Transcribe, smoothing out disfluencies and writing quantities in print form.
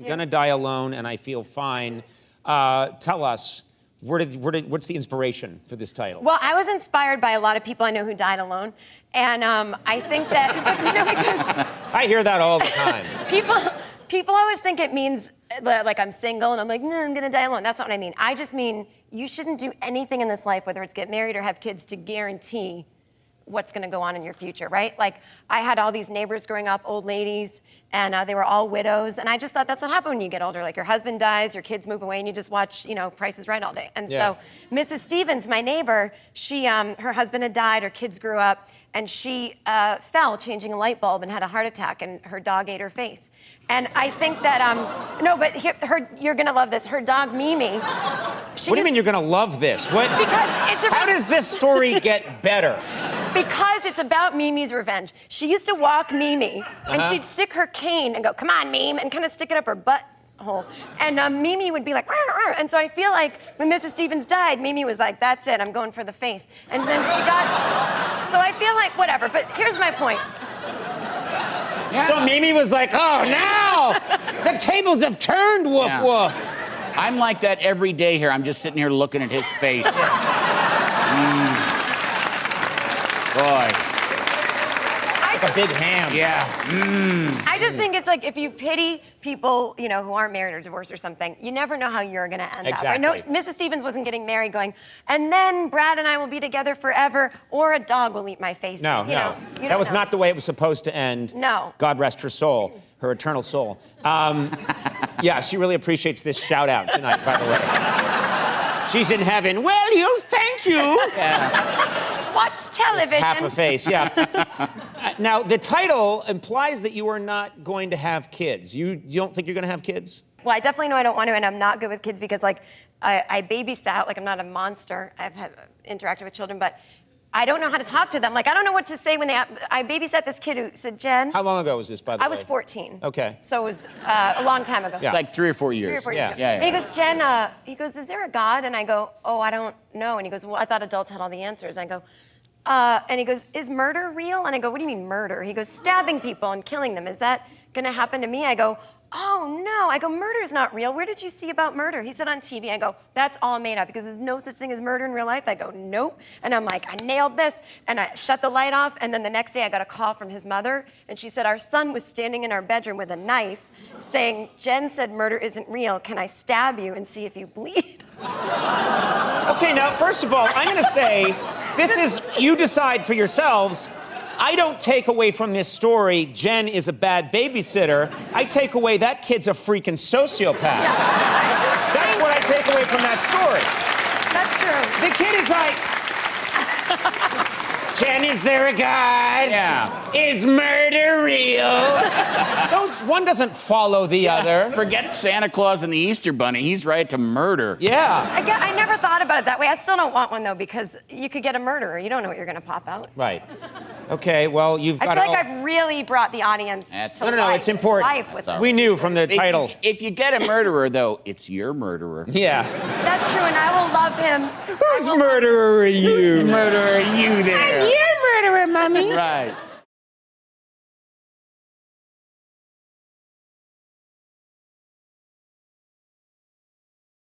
I'm gonna die alone, and I feel fine. Tell us, what's the inspiration for this title? Well, I was inspired by a lot of people I know who died alone, and I think that because I hear that all the time. People always think it means like I'm single and I'm like, no, I'm gonna die alone. That's not what I mean. I just mean you shouldn't do anything in this life, whether it's get married or have kids, to guarantee what's gonna go on in your future, right? Like, I had all these neighbors growing up, old ladies, and they were all widows, and I just thought that's what happened when you get older. Like, your husband dies, your kids move away, and you just watch, Price is Right all day. And so, Mrs. Stevens, my neighbor, she, her husband had died, her kids grew up, and she fell changing a light bulb and had a heart attack, and her dog ate her face. And I think that, no, but you're gonna love this. Her dog, Mimi. What do you mean you're gonna love this? What? Because it's How does this story get better? Because it's about Mimi's revenge. She used to walk Mimi, and she'd stick her cane and go, "Come on, Mimi," and kind of stick it up her butthole. And Mimi would be like, "Arr, arr." And so I feel like when Mrs. Stevens died, Mimi was like, "That's it, I'm going for the face." And then she got, so I feel like, whatever, but here's my point. Yeah. So Mimi was like, "Oh, now the tables have turned, woof, woof." I'm like that every day here. I'm just sitting here looking at his face. Boy. Like a big ham. Yeah. I just think it's like if you pity people, who aren't married or divorced or something, you never know how you're gonna end up. I know Mrs. Stevens wasn't getting married going, and then Brad and I will be together forever, or a dog will eat my face. No. That was not the way it was supposed to end. No. God rest her soul, her eternal soul. Yeah, she really appreciates this shout out tonight, by the way. She's in heaven. Well, thank you. Yeah. What's television? Half a face, yeah. Now, the title implies that you are not going to have kids. You don't think you're going to have kids? Well, I definitely know I don't want to, and I'm not good with kids because, like, I babysat. Like, I'm not a monster. I've interacted with children, but I don't know how to talk to them. Like, I don't know what to say when I babysat this kid who said, Jen. How long ago was this, by the way? I was 14. Okay. So it was a long time ago. Yeah. Like 3 or 4 years. 3 or 4 years ago. Yeah. And he goes, Jen, is there a God? And I go, oh, I don't know. And he goes, well, I thought adults had all the answers. And I go, and he goes, is murder real? And I go, what do you mean murder? He goes, stabbing people and killing them. Is that gonna happen to me? I go, oh no. I go, murder's not real. Where did you see about murder? He said on TV. I go, that's all made up because there's no such thing as murder in real life. I go, nope. And I'm like, I nailed this. And I shut the light off. And then the next day I got a call from his mother. And she said, our son was standing in our bedroom with a knife saying, Jen said murder isn't real. Can I stab you and see if you bleed? Okay, now, first of all, I'm gonna say, this is, you decide for yourselves. I don't take away from this story, Jen is a bad babysitter. I take away that kid's a freaking sociopath. Yeah. That's what I take away from that story. That's true. The kid is like, Jen, is there a God? Yeah. Is murder real? One doesn't follow the other. Forget Santa Claus and the Easter Bunny. He's right to murder. Yeah. I never thought about it that way. I still don't want one, though, because you could get a murderer. You don't know what you're going to pop out. Right. Okay, well, you've got I feel like I've really brought the audience to life. No, it's important. Life with We knew from the title. If you get a murderer, though, it's your murderer. Yeah. That's true, and I will love him. Whose murderer are you? Murderer are you there? I'm your murderer, Mummy. Right.